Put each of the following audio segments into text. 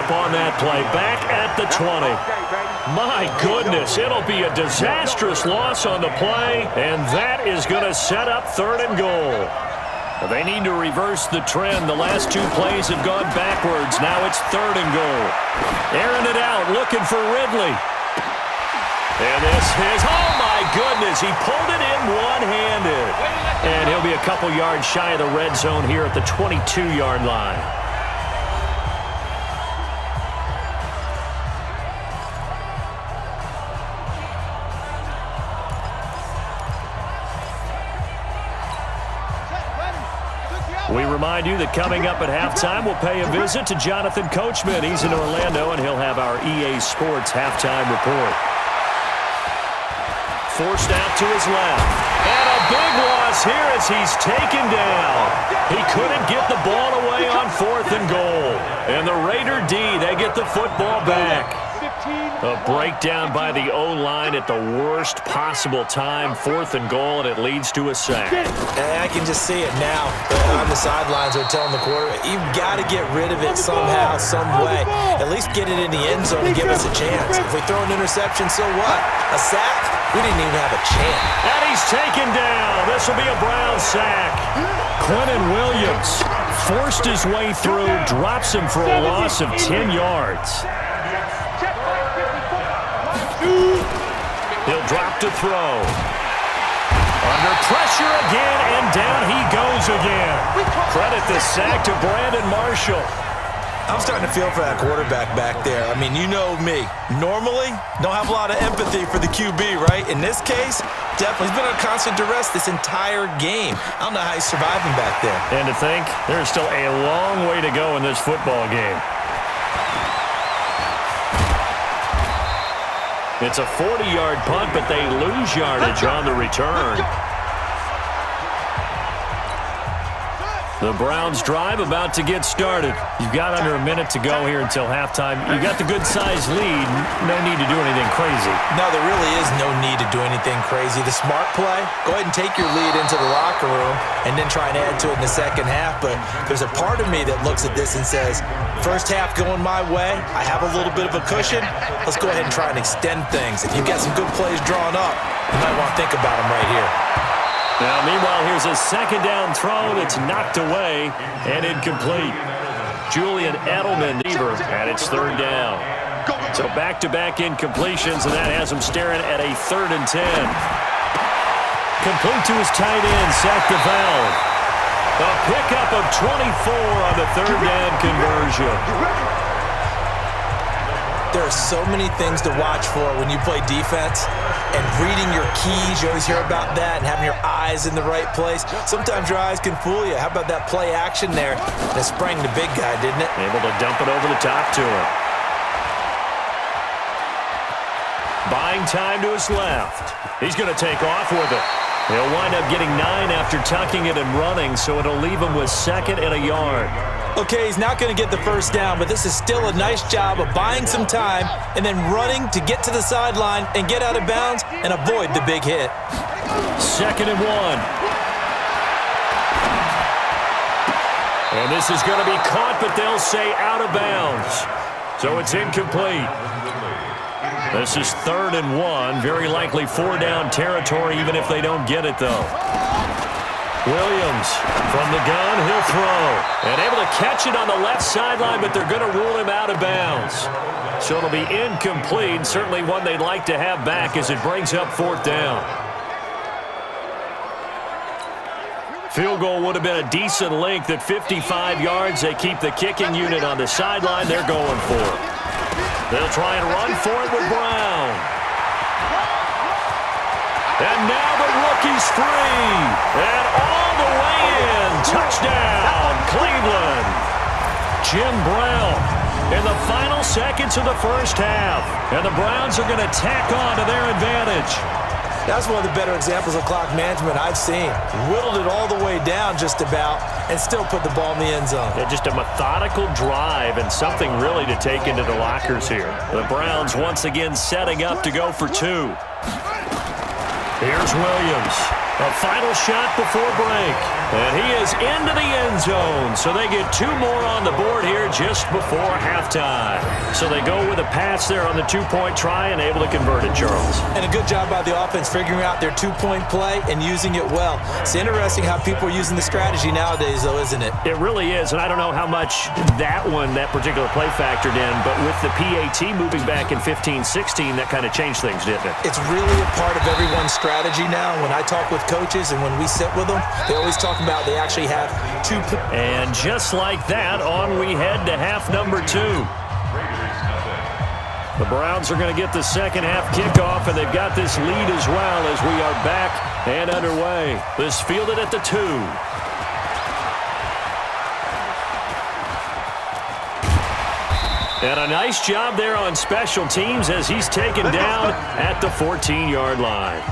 up on that play, back at the 20. My goodness, it'll be a disastrous loss on the play, and that is going to set up 3rd and goal. They need to reverse the trend. The last 2 plays have gone backwards. Now it's 3rd and goal. Airing it out, looking for Ridley. And this is, oh my goodness, he pulled it in one-handed. And he'll be a couple yards shy of the red zone here at the 22-yard line. We remind you that coming up at halftime, we'll pay a visit to Jonathan Coachman. He's in Orlando, and he'll have our EA Sports halftime report. Forced out to his left. And a big loss here as he's taken down. He couldn't get the ball away on 4th and goal. And the Raider D, they get the football back. A breakdown by the O-line at the worst possible time. 4th and goal, and it leads to a sack. And I can just see it now. On the sidelines, they're telling the quarterback, you've got to get rid of it somehow, some way. At least get it in the end zone and give us a chance. If we throw an interception, so what? A sack? We didn't even have a chance. And he's taken down. This will be a Brown sack. Quentin Williams forced his way through, drops him for a loss of 10 yards. He'll drop to throw. Under pressure again, and down he goes again. Credit the sack to Brandon Marshall. I'm starting to feel for that quarterback back there. I mean, you know me. Normally, don't have a lot of empathy for the QB, right? In this case, definitely. He's been under constant duress this entire game. I don't know how he's surviving back there. And to think, there's still a long way to go in this football game. It's a 40-yard punt, but they lose yardage on the return. The Browns drive about to get started. You've got under a minute to go here until halftime. You've got the good-sized lead. No need to do anything crazy. No, there really is no need to do anything crazy. The smart play, go ahead and take your lead into the locker room and then try and add to it in the second half. But there's a part of me that looks at this and says, first half going my way, I have a little bit of a cushion. Let's go ahead and try and extend things. If you've got some good plays drawn up, you might want to think about them right here. Now, meanwhile, here's a 2nd down throw that's knocked away and incomplete. Julian Edelman, and it's 3rd down. So back-to-back incompletions, and that has him staring at a 3rd and 10. Complete to his tight end, Zach DeVal. A pickup of 24 on the 3rd down conversion. There are so many things to watch for when you play defense, and reading your keys, you always hear about that, and having your eyes in the right place. Sometimes your eyes can fool you. How about that play action there? That sprang the big guy, didn't it? Able to dump it over the top to him. Buying time to his left. He's going to take off with it. He'll wind up getting 9 after tucking it and running, so it'll leave him with 2nd and a yard. Okay, he's not going to get the first down, but this is still a nice job of buying some time and then running to get to the sideline and get out of bounds and avoid the big hit. 2nd and 1. And this is going to be caught, but they'll say out of bounds. So it's incomplete. This is 3rd and 1. Very likely 4-down territory, even if they don't get it, though. Williams from the gun, he'll throw. And able to catch it on the left sideline, but they're going to rule him out of bounds. So it'll be incomplete, certainly one they'd like to have back as it brings up 4th down. Field goal would have been a decent length at 55 yards. They keep the kicking unit on the sideline. They're going for it. They'll try and run for it with Brown. And now the rookie's free. And all the way in. Touchdown, Cleveland. Jim Brown in the final seconds of the first half. And the Browns are going to tack on to their advantage. That's one of the better examples of clock management I've seen. Whittled it all the way down just about and still put the ball in the end zone. Yeah, just a methodical drive and something really to take into the lockers here. The Browns once again setting up to go for 2. Here's Williams. A final shot before break. And he is into the end zone, so they get 2 more on the board here just before halftime. So they go with a pass there on the 2-point try and able to convert it, Charles. And a good job by the offense figuring out their 2-point play and using it well. It's interesting how people are using the strategy nowadays, though, isn't it? It really is, and I don't know how much that particular play factored in, but with the PAT moving back in 15-16, that kind of changed things, didn't it? It's really a part of everyone's strategy now. When I talk with coaches and when we sit with them, they always talk about they actually have 2 points. And just like that, on we head to half number 2. The Browns are going to get the second half kickoff, and they've got this lead as well as we are back and underway. This fielded at the 2. And a nice job there on special teams as he's taken down at the 14-yard line.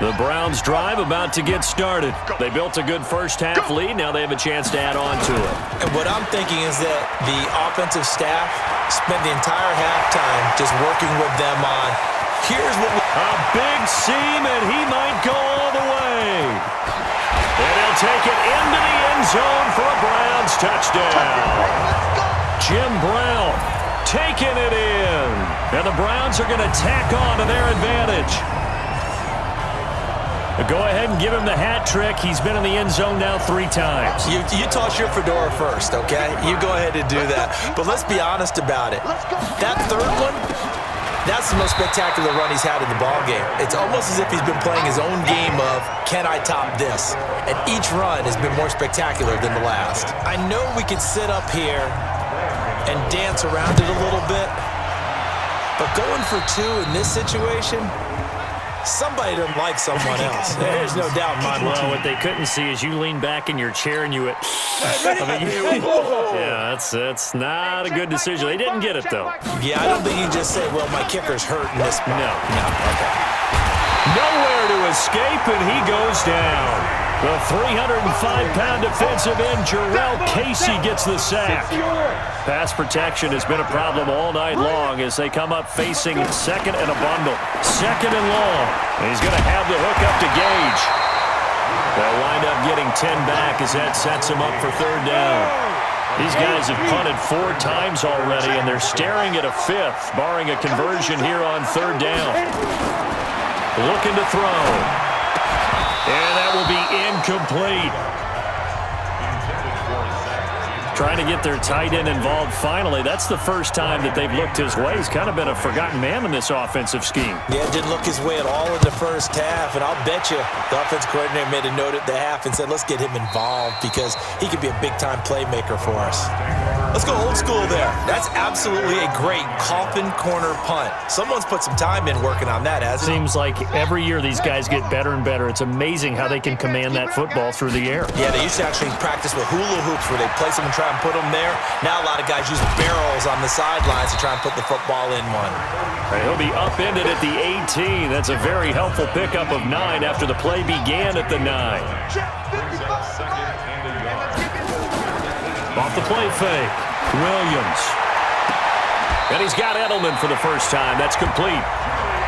The Browns drive about to get started. They built a good first half lead. Now they have a chance to add on to it. And what I'm thinking is that the offensive staff spent the entire halftime just working with them on, here's what a big seam, and he might go all the way. And he'll take it into the end zone for a Browns touchdown. Jim Brown taking it in. And the Browns are going to tack on to their advantage. Go ahead and give him the hat trick. He's been in the end zone now 3 times. You toss your fedora first, okay? You go ahead and do that. But let's be honest about it. That third one, that's the most spectacular run he's had in the ballgame. It's almost as if he's been playing his own game of, can I top this? And each run has been more spectacular than the last. I know we could sit up here and dance around it a little bit, but going for 2 in this situation, somebody doesn't like someone else. There's no doubt in my mind. Well, what they couldn't see is you lean back in your chair and you went, yeah, that's not a good decision. They didn't get it, though. Yeah, I don't think you can just say, well, my kicker's hurt in this. No. Okay. Nowhere to escape, and he goes down. The 305-pound defensive end, Jarrell Casey, gets the sack. Pass protection has been a problem all night long as they come up facing second and a bundle. Second and long. And he's going to have the hook up to Gage. They'll wind up getting 10 back as that sets him up for 3rd down. These guys have punted 4 times already, and they're staring at a 5th, barring a conversion here on 3rd down. Looking to throw. And that will be incomplete. Trying to get their tight end involved finally. That's the first time that they've looked his way. He's kind of been a forgotten man in this offensive scheme. Yeah, didn't look his way at all in the first half. And I'll bet you the offense coordinator made a note at the half and said, let's get him involved because he could be a big-time playmaker for us. Let's go old school there. That's absolutely a great coffin corner punt. Someone's put some time in working on that, hasn't he? Seems like every year these guys get better and better. It's amazing how they can command that football through the air. Yeah, they used to actually practice with hula hoops where they place them and try and put them there. Now a lot of guys use barrels on the sidelines to try and put the football in one. He'll be upended at the 18. That's a very helpful pickup of 9 after the play began at the 9. Off the play fake, Williams. And he's got Edelman for the first time. That's complete.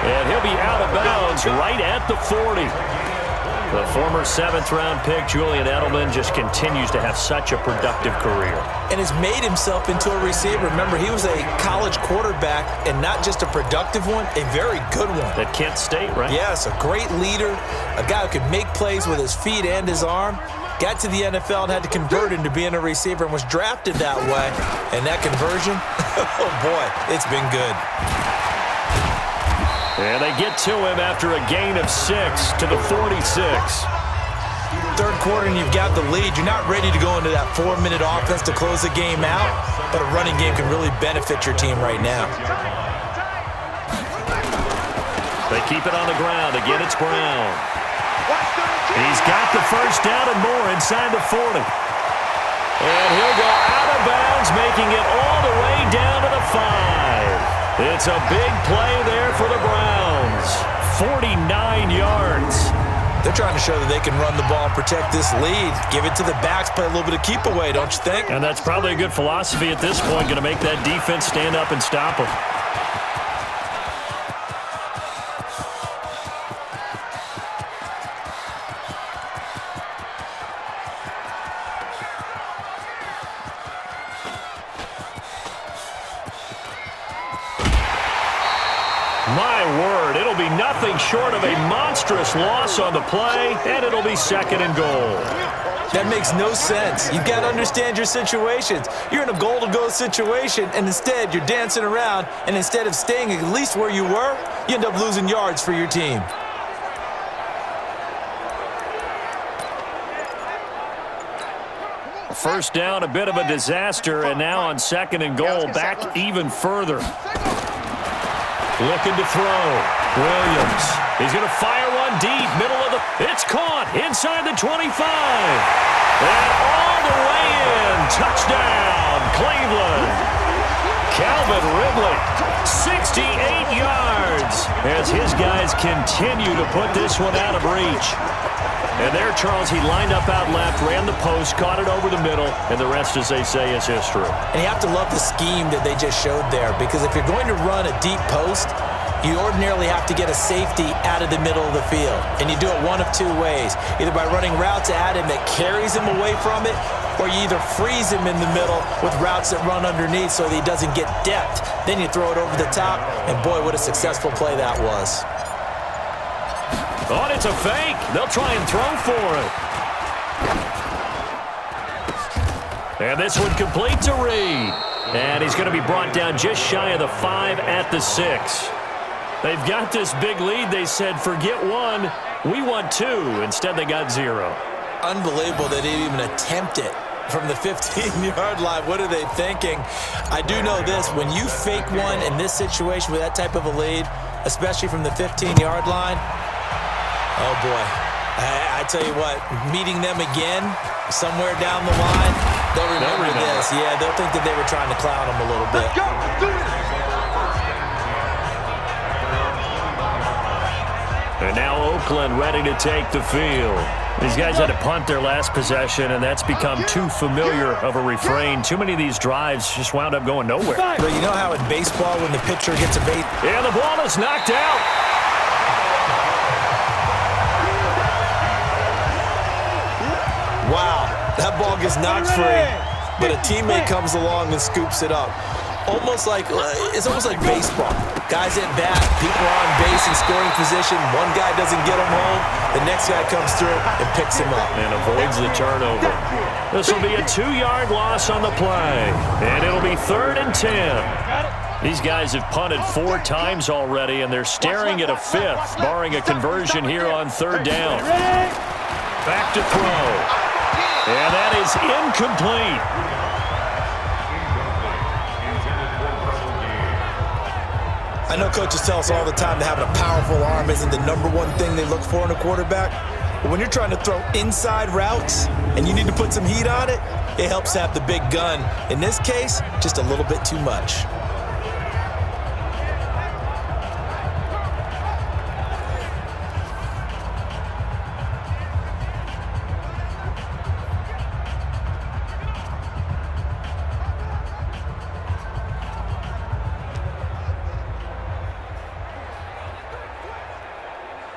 And he'll be out of bounds right at the 40. The former 7th-round pick, Julian Edelman, just continues to have such a productive career. And has made himself into a receiver. Remember, he was a college quarterback, and not just a productive one, a very good one. At Kent State, right? Yes, a great leader, a guy who could make plays with his feet and his arm. Got to the NFL and had to convert into being a receiver and was drafted that way. And that conversion, oh boy, it's been good. And they get to him after a gain of 6 to the 46. Third quarter and you've got the lead. You're not ready to go into that 4-minute offense to close the game out, but a running game can really benefit your team right now. They keep it on the ground. Again, it's Brown. He's got the first down and more inside the 40. And he'll go out of bounds, making it all the way down to the 5. It's a big play there for the Browns. 49 yards. They're trying to show that they can run the ball and protect this lead. Give it to the backs, play a little bit of keep away, don't you think? And that's probably a good philosophy at this point, going to make that defense stand up and stop them. My word, it'll be nothing short of a monstrous loss on the play, and it'll be 2nd and goal. That makes no sense. You've got to understand your situations. You're in a goal-to-go situation, and instead you're dancing around, and instead of staying at least where you were, you end up losing yards for your team. First down, a bit of a disaster, and now on 2nd and goal, back even further. Looking to throw. Williams. He's going to fire one deep, middle of the... It's caught inside the 25. And all the way in. Touchdown, Cleveland. Calvin Ridley, 68 yards, as his guys continue to put this one out of reach. And there, Charles, he lined up out left, ran the post, caught it over the middle, and the rest, as they say, is history. And you have to love the scheme that they just showed there, because if you're going to run a deep post, you ordinarily have to get a safety out of the middle of the field. And you do it one of two ways, either by running routes at him that carries him away from it, or you either freeze him in the middle with routes that run underneath so that he doesn't get depth. Then you throw it over the top, and boy, what a successful play that was. Oh, it's a fake. They'll try and throw for it. And this one complete to Reed. And he's going to be brought down just shy of the 5 at the 6. They've got this big lead. They said, forget 1, we want 2. Instead, they got 0. Unbelievable they didn't even attempt it from the 15-yard line. What are they thinking? I do know this. When you fake one in this situation with that type of a lead, especially from the 15-yard line, oh, boy. I tell you what, meeting them again somewhere down the line, they'll remember this. Yeah, they'll think that they were trying to clown them a little bit. Let's go. Let's do this. And now Oakland ready to take the field. These guys had to punt their last possession, and that's become too familiar of a refrain. Too many of these drives just wound up going nowhere. But you know how in baseball when the pitcher gets a base... Yeah, the ball is knocked out. Wow, that ball gets knocked free, but a teammate comes along and scoops it up. It's almost like baseball. Guys at bat, people are on base in scoring position. One guy doesn't get him home. The next guy comes through and picks him up. And avoids the turnover. This will be a 2-yard loss on the play. And it'll be 3rd and 10. These guys have punted 4 times already, and they're staring at a 5th, barring a conversion here on 3rd down. Back to throw. And that is incomplete. I know coaches tell us all the time that having a powerful arm isn't the #1 thing they look for in a quarterback. But when you're trying to throw inside routes and you need to put some heat on it, it helps to have the big gun. In this case, just a little bit too much.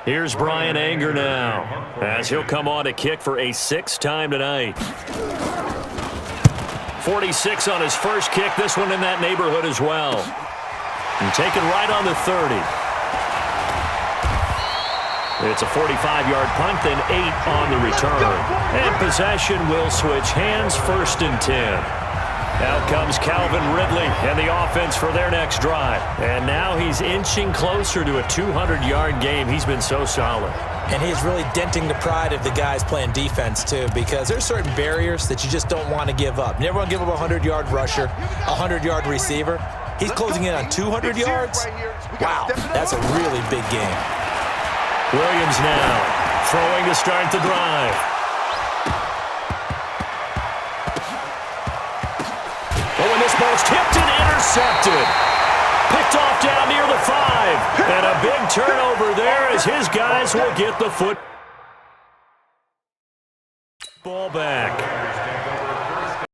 Here's Brian Anger now, as he'll come on to kick for a 6th time tonight. 46 on his first kick, this one in that neighborhood as well. And taken right on the 30. It's a 45-yard punt, then 8 on the return. And possession will switch hands, 1st and 10. Out comes Calvin Ridley and the offense for their next drive. And now he's inching closer to a 200-yard game. He's been so solid. And he's really denting the pride of the guys playing defense, too, because there's certain barriers that you just don't want to give up. You never want to give up a 100-yard rusher, a 100-yard receiver. He's closing in on 200 yards. Wow, that's a really big game. Williams now throwing to start the drive. Oh, and this ball's tipped and intercepted. Picked off down near the 5. And a big turnover there as his guys will get the football back.